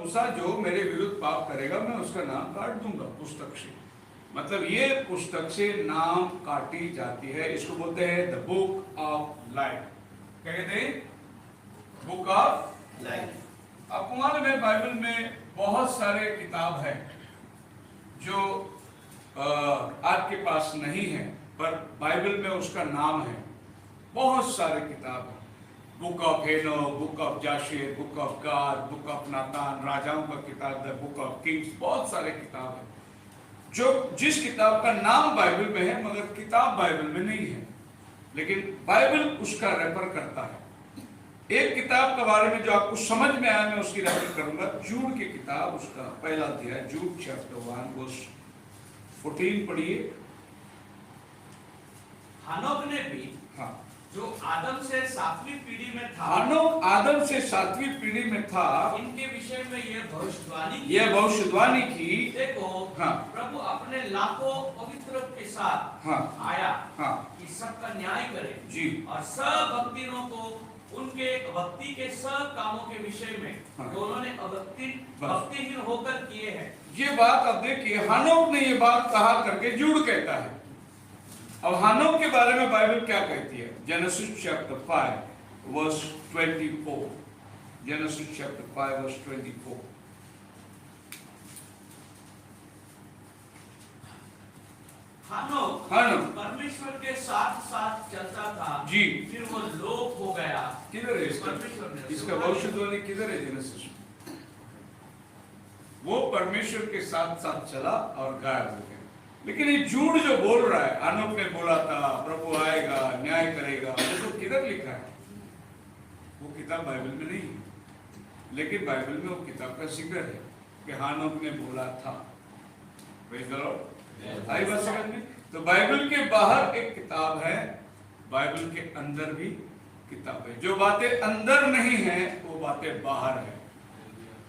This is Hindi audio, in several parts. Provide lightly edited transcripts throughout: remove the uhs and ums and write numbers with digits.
मूसा जो मेरे विरुद्ध पाप करेगा मैं उसका नाम काट दूंगा पुस्तक से। मतलब ये पुस्तक से नाम काटी जाती है। इसको बोलते हैं द बुक ऑफ लाइफ। क्या कहते हैं? Book of life. आपको मालूम है बाइबल में बहुत सारे किताब हैं जो आपके पास नहीं है, पर बाइबल में उसका नाम है। बहुत सारे किताब हैं, book of Enoch, book of Jasher, book of Gad, book of Nathan, राजाओं का किताब है, बुक ऑफ किंग्स। बहुत सारे किताब हैं जो जिस किताब का नाम बाइबल में है मगर किताब बाइबल में नहीं है, लेकिन बाइबल उसका रेफर करता है। एक किताब के बारे में जो आपको समझ में आया मैं उसकी रेफर करूंगा, जूड की किताब, उसका पहला अध्याय, जूड चैप्टर 1 वर्स 14 पढ़िए। हनोक ने भी, हाँ, जो आदम से 7वीं पीढ़ी में था, हनोक आदम से 7वीं पीढ़ी में था, इनके विषय में यह भविष्यवाणी की, देखो, हाँ, प्रभु अपने लाखों पवित्रों के साथ, हाँ, आया, हाँ, कि सबका न्याय करे जी, और सब भक्तियों को उनके भक्ति के सब कामों के विषय में, हाँ, जो उन्होंने भक्तिहीन होकर किए हैं। ये बात अब देखिए, हनोक ने ये बात कहा करके जूड कहता है। अब हनोक के बारे में बाइबल क्या कहती है? Genesis chapter 5 verse 24। Genesis chapter 5 verse 24। हनोक परमेश्वर के साथ साथ चलता था जी, फिर वो लोप हो गया। किधर है इसका भविष्यवाणी किधर है? जेनेसिस में वो परमेश्वर के साथ साथ चला और गायब हो गया। लेकिन ये झूठ जो बोल रहा है, हनोक ने बोला था प्रभु आएगा, न्याय करेगा, वो तो किधर लिखा है? वो किताब बाइबल में नहीं है, लेकिन बाइबल में वो किताब का जिक्र है कि हनोक ने बोला था। Praise the Lord. आई बात समझ में? तो बाइबल के बाहर एक किताब है, बाइबल के अंदर भी किताब है। जो बातें अंदर नहीं है वो बातें बाहर है,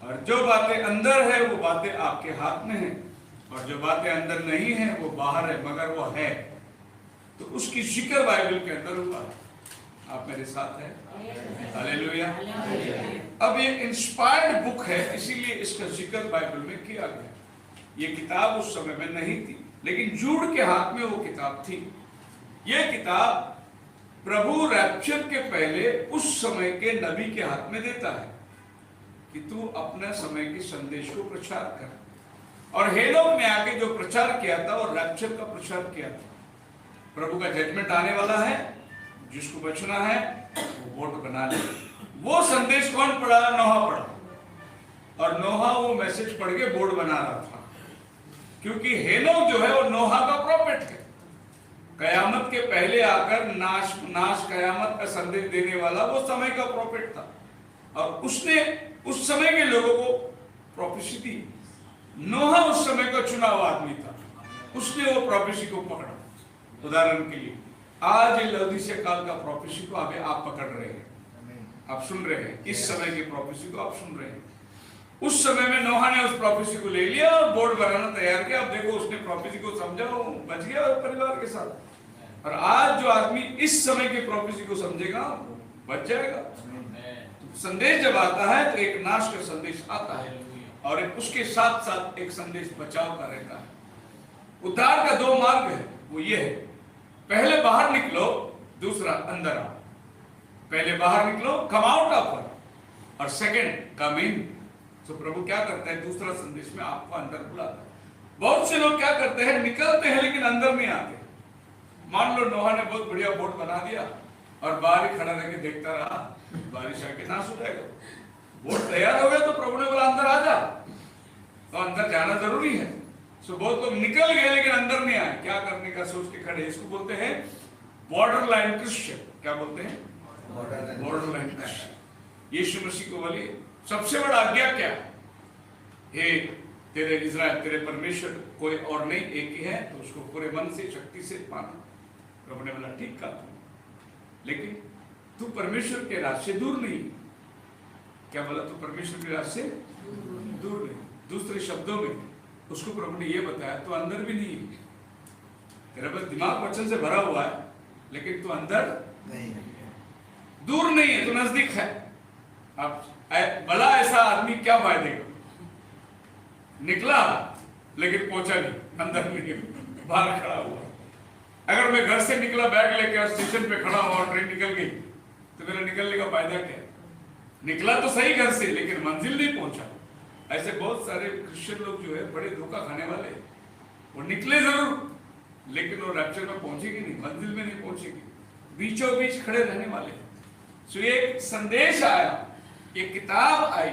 और जो बातें अंदर है वो बातें आपके हाथ में है, और जो बातें अंदर नहीं है वो बाहर है, मगर वो है। तो उसकी जिक्र बाइबल के अंदर हुआ है। आप मेरे साथ हैं? हालेलुया। अब ये इंस्पायर्ड बुक है, इसीलिए इसका जिक्र बाइबल में किया गया। ये किताब उस समय में नहीं थी, लेकिन जूड के हाथ में वो किताब थी। ये किताब प्रभु रैप्चर के पहले उस समय के नबी के हाथ में देता है कि तू अपने समय के संदेश को प्रचार कर। और हेनोक ने आके जो प्रचार किया था और रैप्चर का प्रचार किया था, प्रभु का जजमेंट आने वाला है, जिसको बचना है वो वोट बना ले। वो संदेश कौन पढ़ा? नोहा पढ़ा, और नोहा वो मैसेज पढ़ के बोर्ड बना रहा था, क्योंकि हेनोक जो है वो नोहा का प्रॉफिट है। कयामत के पहले आकर नाश कयामत का संदेश देने वाला वो समय का प्रॉफिट था, और उसने उस समय के लोगों को प्रोफेसी दी। नोहा उस समय का चुना हुआ आदमी था, उसने वो प्रोफेसी को पकड़ा। उदाहरण के लिए आज लौदीसिया काल का प्रोफेसी को आप पकड़ रहे हैं, आप सुन रहे हैं, इस समय की प्रोफेसी को आप सुन रहे हैं। उस समय में नोहा ने उस प्रोफेसी को ले लिया और बोर्ड बनाना तैयार किया। अब देखो उसने प्रोफेसी को समझा, बच गया परिवार के साथ। और आज जो आदमी इस समय की प्रोफेसी को समझेगा बच जाएगा। संदेश जब आता है तो एक नाश का संदेश आता है, और उसके साथ साथ एक संदेश बचाव का रहता है। उद्धार का दो मार्ग है, वो ये है, पहले बाहर निकलो, दूसरा अंदर आओ। पहले बाहर निकलो, कम आउट ऑफ, और सेकंड कम इन। तो प्रभु क्या करता है? दूसरा संदेश में आपको अंदर बुलाता है। बहुत से लोग क्या करते हैं? निकलते हैं लेकिन अंदर नहीं आते। मान लो नोहा ने बहुत बढ़िया बोट बना दिया और बाहर ही खड़ा रह के देखता रहा, बारिश आके नाश हो जाएगा। बोट तैयार हो गया तो प्रभु ने बोला अंदर आ जा, तो अंदर जाना जरूरी है। सो बहुत लोग निकल गए लेकिन अंदर नहीं आए, क्या करने का सोच के खड़े। इसको बोलते हैं बॉर्डर लाइन क्रिश्चियन। क्या बोलते हैं? Border line Christian. यीशु मसीह को बोलिए सबसे बड़ा आज्ञा क्या है? हे तेरे इज़राइल, तेरे परमेश्वर कोई और नहीं, एक ही है, तो उसको पूरे मन से शक्ति से पाना। प्रभु ने बोला ठीक कहा, लेकिन तू परमेश्वर के राज से दूर नहीं। क्या बोला? तू परमेश्वर के राज से दूर नहीं। दूसरे शब्दों में उसको प्रभु ने यह बताया तू अंदर भी नहीं है। तेरे पास दिमाग वचन से भरा हुआ है, लेकिन तू अंदर नहीं है, दूर नहीं है, तू नजदीक है। अब भला ऐसा आदमी क्या फायदे का? निकला लेकिन पहुंचा नहीं, अंदर नहीं, बाहर खड़ा हुआ। अगर मैं घर से निकला बैग लेकर स्टेशन पे खड़ा हुआ और ट्रेन निकल गई तो मेरा निकलने का फायदा क्या? निकला तो सही घर से लेकिन मंजिल नहीं पहुंचा। ऐसे बहुत सारे क्रिश्चियन लोग जो है बड़े धोखा खाने वाले, वो निकले जरूर लेकिन वो रैप्चर में पहुंचेगी नहीं, मंजिल में नहीं पहुंचेगी, बीचों बीच खड़े रहने वाले। सो ये संदेश आया, ये किताब आई